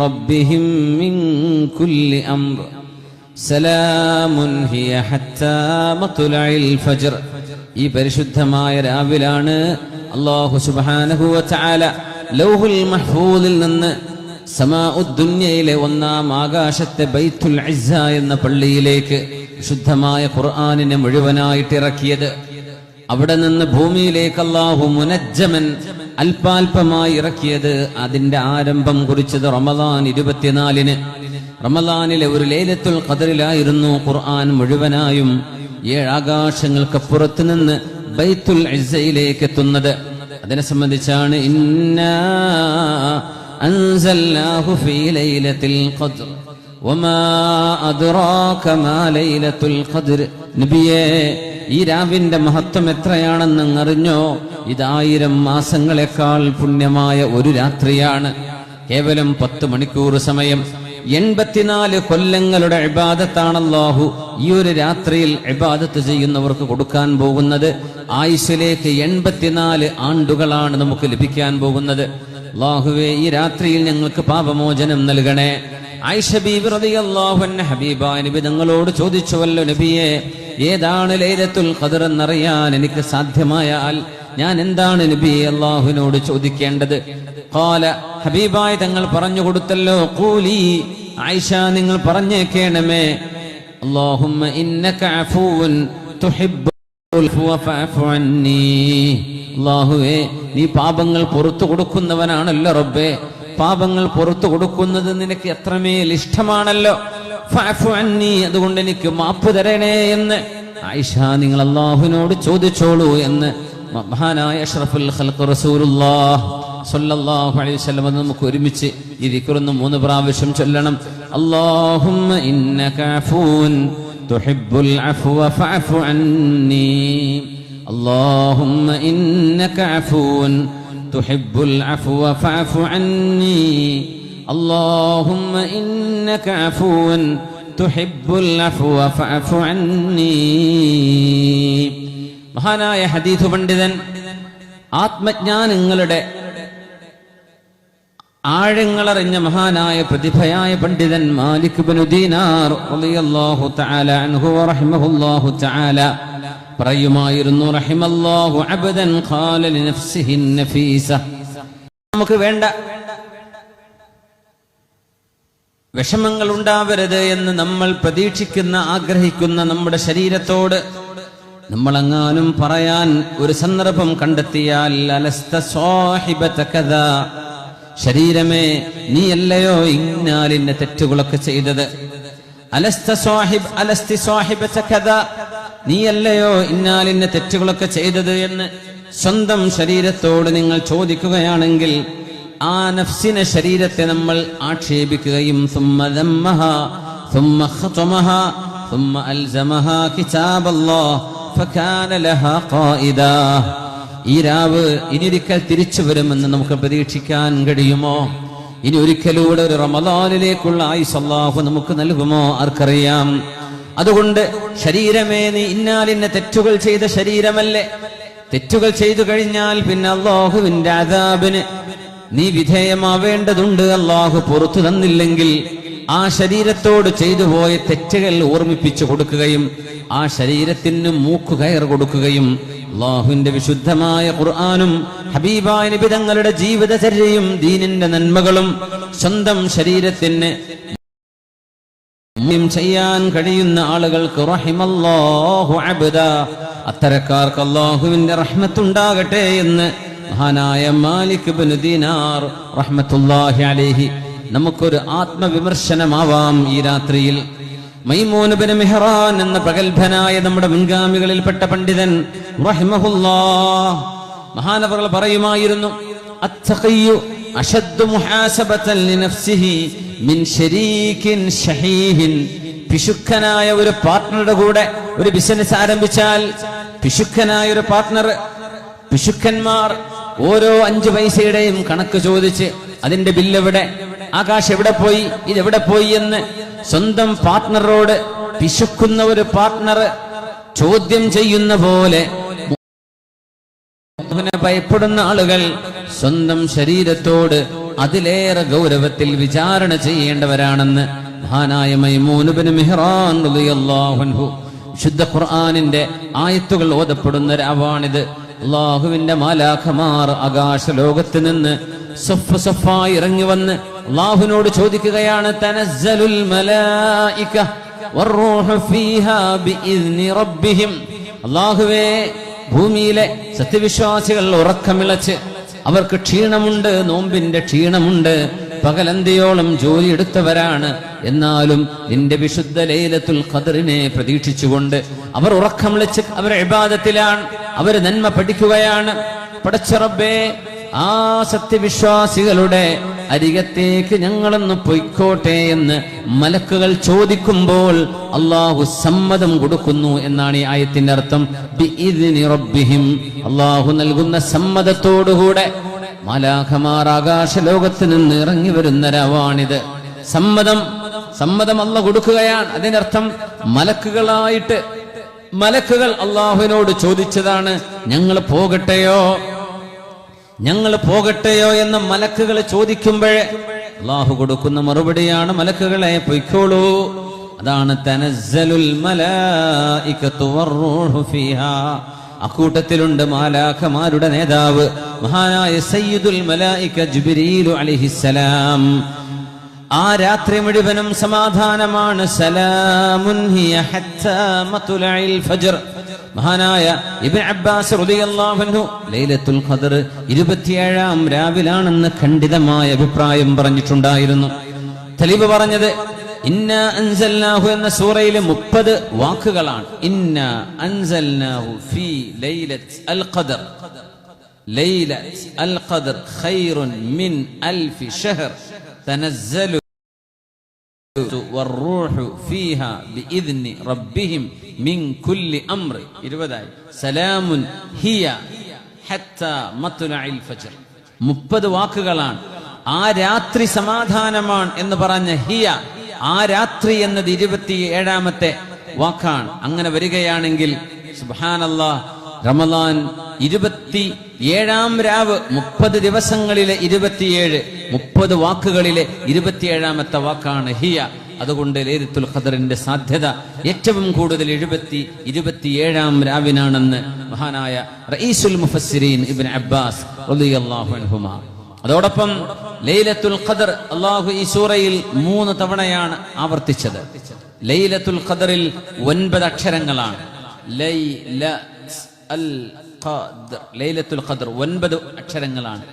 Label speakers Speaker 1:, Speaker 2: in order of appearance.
Speaker 1: ربهم من كل أمر سلام هي حتى مطلع الفجر. ഈ പരിശുദ്ധമായ രാവിലാണ് അല്ലാഹു സുബ്ഹാനഹു വ തആല ലൗഹുൽ മഹ്ഫൂദിൽ നിന്ന് സമാഉദ് ദുനിയയിലെ ഒന്നാം ആകാശത്തെ ബൈത്തുൽ ഇസ്സ എന്ന പള്ളിയിലേക്ക് ശുദ്ധമായ ഖുർആനിനെ മുഴുവനായിട്ട് ഇറക്കിയത്. അവിടെ നിന്ന് ഭൂമിയിലേക്ക് അല്ലാഹു മുനജ്ജമൻ അല്പാൽപമായി ഇറക്കിയത്. അതിന്റെ ആരംഭം കുറിച്ചത് റമദാൻ 24-ന്. റമദാനിലെ ഒരു ലൈലത്തുൽ ഖദറിലായിരുന്നു ഖുർആൻ മുഴുവനായും 7 ആകാശങ്ങൾക്കപ്പുറത്ത് നിന്ന് ബൈത്തുൽ ഇസ്സയിലേക്ക് എത്തുന്നത്. അതിനെ സംബന്ധിച്ചാണ് ഇന്നാ അൻസൽനാഹു ഫീ ലൈലത്തിൽ ഖദ്ർ വമാ അദ്റാക മാ ലൈലത്തുൽ ഖദ്ർ. നബിയേ, ഈ രാവിന്റെ മഹത്വം എത്രയാണെന്ന് അറിഞ്ഞോ? ഇത് 1000 മാസങ്ങളെക്കാൾ പുണ്യമായ ഒരു രാത്രിയാണ്. കേവലം 10 മണിക്കൂർ സമയം, 84 കൊല്ലങ്ങളുടെ ഇബാദത്താണ് അല്ലാഹു ഈ ഒരു രാത്രിയിൽ ഇബാദത്ത് ചെയ്യുന്നവർക്ക് കൊടുക്കാൻ പോകുന്നത്. ആയുസ്സിലേക്ക് 84 ആണ്ടുകളാണ് നമുക്ക് ലഭിക്കാൻ പോകുന്നത്. അല്ലാഹുവേ, ഈ രാത്രിയിൽ ഞങ്ങൾക്ക് പാപമോചനം നൽകണേ. ആയിഷ ബീബി റളിയല്ലാഹു അൻഹ ഹബീബായ നബി തങ്ങളോട് ചോദിച്ചുവല്ലോ, നബിയെ, ഏതാണ് ലൈലത്തുൽ ഖദ്ർ എന്നറിയാൻ എനിക്ക് സാധ്യമായാൽ ഞാൻ എന്താണ് നബിയെ അല്ലാഹുവിനോട് ചോദിക്കേണ്ടത്? ഖാല, ഹബീബായ തങ്ങൾ പറഞ്ഞു കൊടുത്തല്ലോ, ഖൂലി, ആയിഷ നിങ്ങൾ പറഞ്ഞേക്കണമേ, അല്ലാഹുമ്മ ഇന്നക അഫൂൻ തുഹിബ്ബുൽ അഫ്വ ഫഅഫു അന്നി. അല്ലാഹുവേ, നീ പാപങ്ങൾ പുറത്തു കൊടുക്കുന്നവനാണല്ലോ റബ്ബേ. പാപങ്ങൾ പുറത്തു കൊടുക്കുന്നത് നിനക്ക് എത്രമേൽ ഇഷ്ടമാണല്ലോ. ഫഅഫു അന്നി, അതുകൊണ്ട് എനിക്ക് മാപ്പ് തരണേ എന്ന് ആയിഷ നിങ്ങൾ അല്ലാഹുവിനോട് ചോദിച്ചോളൂ എന്ന് മഹാനായ അഷ്റഫുൽ ഖൽഖ് റസൂലുള്ളാഹ് സ്വല്ലല്ലാഹു അലൈഹി വസല്ലം നമുക്ക് ഒരുമിച്ച് ഈ ദിക്റൊന്ന് 3 പ്രാവശ്യം ചൊല്ലണം. അല്ലാഹുമ്മ ഇന്നക അഫൂൻ തുഹിബ്ബുൽ അഫ്വ ഫഅഫു അന്നി. അല്ലാഹുമ്മ ഇന്നക അഫൂൻ തുഹിബ്ബുൽ അഫ്വ ഫഅഫു അന്നി. അല്ലാഹുമ്മ ഇന്നക അഫൂൻ തുഹിബ്ബുൽ അഫ്വ ഫഅഫു അന്നി. മഹാനായ ഹദീസ് പണ്ഡിതൻ, ആത്മജ്ഞാനങ്ങളുടെ ആഴങ്ങളറിഞ്ഞ മഹാനായ പ്രതിഭയായ പണ്ഡിതൻ മാലിക് ഇബ്നു ദീനാർ റളിയല്ലാഹു തആല അൻഹു വറഹിമഹുല്ലാഹു തആല പറയുമായിരുന്നു, റഹിമല്ലാഹു അബ്ദൻ ഖാല ലിനഫ്സിഹി നഫീസ. നമുക്ക് വേണ്ട വിഷമങ്ങൾ ഉണ്ടാവരുത് എന്ന് നമ്മൾ പ്രതീക്ഷിക്കുന്ന ആഗ്രഹിക്കുന്ന നമ്മുടെ ശരീരത്തോട് നമ്മളെങ്ങാനും പറയാൻ ഒരു സന്ദർഭം കണ്ടെത്തിയാൽ, അലസ്ത സാഹിബത കദാ, ശരീരമേ നീയല്ലയോ ഇന്നാലിന്റെ തെറ്റുകളൊക്കെ ചെയ്തത്. അലസ്ത സാഹിബ് അലസ്തി സാഹിബത കദാ, നീയല്ലയോ ഇന്നാലിന്റെ തെറ്റുകളൊക്കെ ചെയ്തത് എന്ന് സ്വന്തം ശരീരത്തോട് നിങ്ങൾ ചോദിക്കുകയാണെങ്കിൽ, ആ നഫ്സിനെ, ശരീരത്തെ നമ്മൾ ആക്ഷേപിക്കുകയും ثم ذمها ثم خطمها ثم ألزمها كتاب الله فكان لها قائدا. ഈ രാവ് ഇനിയൊരിക്കൽ തിരിച്ചു വരുമെന്ന് നമുക്ക് പ്രതീക്ഷിക്കാൻ കഴിയുമോ? ഇനി ഒരിക്കലൂടെ ഒരു റമദാനിലേക്കുള്ള ആയുസ് അല്ലാഹു നമുക്ക് നൽകുമോ? ആർക്കറിയാം. അതുകൊണ്ട് ശരീരമേ, നീ ഇന്നാലിന്ന തെറ്റുകൾ ചെയ്ത ശരീരമല്ലേ. തെറ്റുകൾ ചെയ്തു കഴിഞ്ഞാൽ പിന്നെ അല്ലാഹുവിന്റെ അദാബിന് നീ വിധേയമാവേണ്ടതുണ്ട്. അല്ലാഹു പുറത്തു തന്നില്ലെങ്കിൽ ആ ശരീരത്തോട് ചെയ്തു പോയ തെറ്റുകൾ ഓർമ്മിപ്പിച്ചു കൊടുക്കുകയും ആ ശരീരത്തിന് മൂക്കുകയർ കൊടുക്കുകയും അല്ലാഹുവിന്റെ വിശുദ്ധമായ ഖുർആനും ഹബീബായ നബി തങ്ങളുടെ ജീവിതചര്യയും ദീനിന്റെ നന്മകളും സ്വന്തം ശരീരത്തിന് ചെയ്യാൻ കഴിയുന്ന ആളുകൾക്ക് റഹിമല്ലാഹു അബ്ദ, അത്തരക്കാർക്ക് അല്ലാഹുവിന്റെ റഹ്മത്തുണ്ടാകട്ടെ എന്ന് മഹാനായ മാലിക് ഇബ്നു ദീനാർ റഹ്മത്തുള്ളാഹി അലൈഹി നമുക്കൊരു ആത്മവിമർശനമാവാം ഈ രാത്രിയിൽ. മൈമൂൻ ഇബ്നു മിഹ്റാൻ എന്ന പ്രഗൽഭനായ നമ്മുടെ മുൻഗാമികളിൽപ്പെട്ട പണ്ഡിതൻ റഹിമഹുല്ലാഹ് മഹാനവറുകൾ പറയുമായിരുന്നു, അത്തഖിയ്യു അശദ്ദു മുഹാസബതൻ ലിനഫ്സിഹി മിൻ ശരീകിൻ ശഹീഹിൻ. പിശുക്കനായ ഒരു പാർട്ട്ണറുടെ കൂടെ ഒരു ബിസിനസ് ആരംഭിച്ചാൽ, പിശുക്കനായ ഒരു പാർട്ട്ണർ, പിശുക്കന്മാർ ഓരോ 5 പൈസയുടെയും കണക്ക് ചോദിച്ച് അതിന്റെ ബില്ലെവിടെ, ആകാശ് എവിടെ പോയി, ഇതെവിടെ പോയി എന്ന് സ്വന്തം പാർട്ട്ണറോട് പിശുക്കുന്ന ഒരു പാർട്ട്ണർ ചോദ്യം ചെയ്യുന്ന പോലെ ഭയപ്പെടുന്ന ആളുകൾ സ്വന്തം ശരീരത്തോട് അതിലേറെ ഗൗരവത്തിൽ വിചാരണ ചെയ്യേണ്ടവരാണെന്ന് മഹാനായ മൈമൂൻ ഇബ്നു മിഹ്റാൻ റളിയല്ലാഹു അൻഹു ശുദ്ധ ഖുർആനിന്റെ ആയത്തുകൾ ഓതപ്പെടുന്ന രാവാണിത്. അള്ളാഹുവിന്റെ മാലാഖമാർ ആകാശ ലോകത്ത് നിന്ന് സഫ് സഫായി ഇറങ്ങി വന്ന് അള്ളാഹുവിനോട് ചോദിക്കുകയാണ്, തനസ്സലുൽ മലായിക വറൂഹു ഫീഹാ ബിഇذن റബ്ബിഹിം. അള്ളാഹുവേ, ഭൂമിയിലെ സത്യവിശ്വാസികൾ ഉറക്കമിളച്ച് അവർക്ക് ക്ഷീണമുണ്ട്, നോമ്പിന്റെ ക്ഷീണമുണ്ട്, പകലന്തിയോളം ജോലി എടുത്തവരാണ്. എന്നാലും നിന്റെ വിശുദ്ധ ലൈലത്തുൽ ഖദറിനെ പ്രതീക്ഷിച്ചുകൊണ്ട് അവർ ഉറക്കമിളച്ച് അവർ ഇബാദത്തിലാണ്, അവർ നന്മ പഠിക്കുകയാണ്. പടച്ച റബ്ബേ, ആ സത്യവിശ്വാസികളുടെ അരികത്തേക്ക് ഞങ്ങളൊന്ന് പൊയ്ക്കോട്ടെ എന്ന് മലക്കുകൾ ചോദിക്കുമ്പോൾ അള്ളാഹു സമ്മതം കൊടുക്കുന്നു എന്നാണ് ഈ ആയത്തിന്റെ അർത്ഥം. ബിഇذن റബ്ബിഹിം, അള്ളാഹു നൽകുന്ന സമ്മതത്തോടുകൂടെ മാലാഖമാർ ആകാശ ലോകത്ത് നിന്ന് ഇറങ്ങി വരുന്ന രാവാണിത്. സമ്മതം അള്ളാഹു കൊടുക്കുകയാണ്. അതിനർത്ഥം മലക്കുകൾ അള്ളാഹുവിനോട് ചോദിച്ചതാണ്, ഞങ്ങൾ പോകട്ടെയോ എന്ന് മലക്കുകൾ ചോദിക്കുമ്പോഴേ അള്ളാഹു കൊടുക്കുന്ന മറുപടിയാണ്, മലക്കുകളെ പൊയ്ക്കോളൂ. അതാണ് തനസ്സലുൽ മലായികത്തു വറൂഹു ഫീഹാ. അക്കൂട്ടത്തിലുണ്ട് മാലാഖമാരുടെ നേതാവ് മഹാനായ സയ്യിദുൽ മലായിക ജിബ്രീൽ അലൈഹിസ്സലാം. ആ രാത്രി മുഴുവനും സമാധാനമാണ്. സലാമുൻ ഹിയ ഹത്താ മത്ലഇൽ ഫജ്ർ. മഹാനായ ഇബ്നു അബ്ബാസ് റളിയല്ലാഹു അൻഹു ലൈലത്തുൽ ഖദർ 27-ാം രാവിലാണെന്ന് ഖണ്ഡിതമായ അഭിപ്രായം പറഞ്ഞിട്ടുണ്ടായിരുന്നു. തലീബ് പറഞ്ഞത് ഇന്നാ അൻസൽനാഹു എന്ന സൂറയിലെ 30 വാക്കുകളാണ്. ഇന്നാ അൻസൽനാഹു ഫീ ലൈലത്തുൽ ഖദർ. ലൈലത്തുൽ ഖദർ ഖൈറുൻ മിൻ അൽഫി ഷഹർ തനസ്സലു വറൂഹു ഫീഹാ ബിഇذن റബ്ബിഹിം മിൻ കുല്ലി അംർ. 20 സലാമുൻ ഹിയ ഹത്താ മത്ലഇൽ ഫജ്ർ. 30 വാക്കുകളാണ്. ആ രാത്രി സമാധാനമാണ് എന്ന് പറഞ്ഞ ഹിയ, ആ രാത്രി എന്നത് 27-ാമത്തെ വാക്കാണ്. അങ്ങനെ വരികയാണെങ്കിൽ സുബ്ഹാനല്ലാഹ്, റമളാൻ 27-ാം രാവ്, 30 ദിവസങ്ങളിലെ 27, 30 വാക്കുകളിലെ 27-ാമത്തെ വാക്കാണ് ഹിയ. അതുകൊണ്ട് ലൈലത്തുൽ ഖദറിന്റെ സാധ്യത ഏറ്റവും കൂടുതൽ 27-ാം രാവിനാണെന്ന് മഹാനായ റഈസുൽ മുഫസ്സിരീൻ ഇബ്നു അബ്ബാസ് റളിയല്ലാഹു അൻഹുമാ. അതോടൊപ്പം ലൈലത്തുൽ ഖദർ അല്ലാഹു ഈ സൂറയിൽ 3 തവണയാണ് ആവർത്തിച്ചത്. ലൈലത്തുൽ ഖദറിൽ 9 അക്ഷരങ്ങളാണ്. ലൈലത്തുൽ ഖദർ 9 അക്ഷരങ്ങളാണ്.